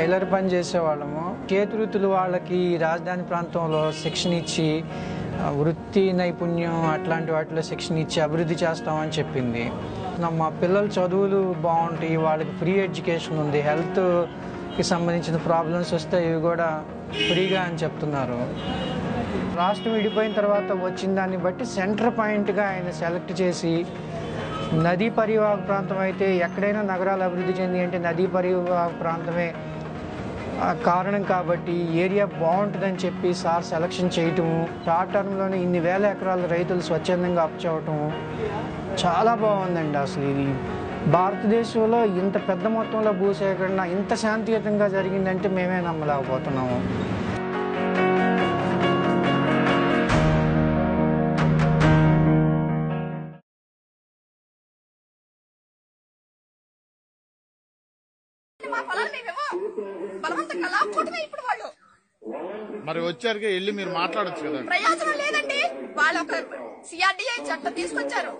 Tailor పని చేసేవాళ్ళము. చేతి వృత్తులు వాళ్ళకి రాజధాని ప్రాంతంలో శిక్షణ ఇచ్చి వృత్తి నైపుణ్యం అట్లాంటి వాటిలో శిక్షణ ఇచ్చి అభివృద్ధి చేస్తామని చెప్పింది. మా పిల్లల చదువులు బాగుంటాయి, వాళ్ళకి ఫ్రీ ఎడ్యుకేషన్ ఉంది, హెల్త్కి సంబంధించిన ప్రాబ్లమ్స్ వస్తే ఇవి కూడా ఫ్రీగా అని చెప్తున్నారు. రాష్ట్రం విడిపోయిన తర్వాత వచ్చిన దాన్ని బట్టి సెంటర్ పాయింట్గా ఆయన సెలెక్ట్ చేసి నదీ పరివాహక ప్రాంతం అయితే ఎక్కడైనా నగరాలు అభివృద్ధి చెంది అంటే నదీ పరివాహక ప్రాంతమే కారణం కాబట్టి ఏరియా బాగుంటుందని చెప్పి సార్ సెలక్షన్ చేయటము, షార్ట్ టర్మ్లోనే ఇన్ని వేల ఎకరాల రైతులు స్వచ్ఛందంగా అప్పచెవటము చాలా బాగుందండి. అసలు ఇది భారతదేశంలో ఇంత పెద్ద మొత్తంలో భూసేకరణ ఇంత శాంతియుతంగా జరిగిందంటే మేమే నమ్మలేకపోతున్నాము. మరి వచ్చారుగా వెళ్ళి మీరు మాట్లాడొచ్చు కదా. ప్రయోజనం లేదండి. వాళ్ళు ఒక సిఆర్డీఐ చట్టం తీసుకొచ్చారు.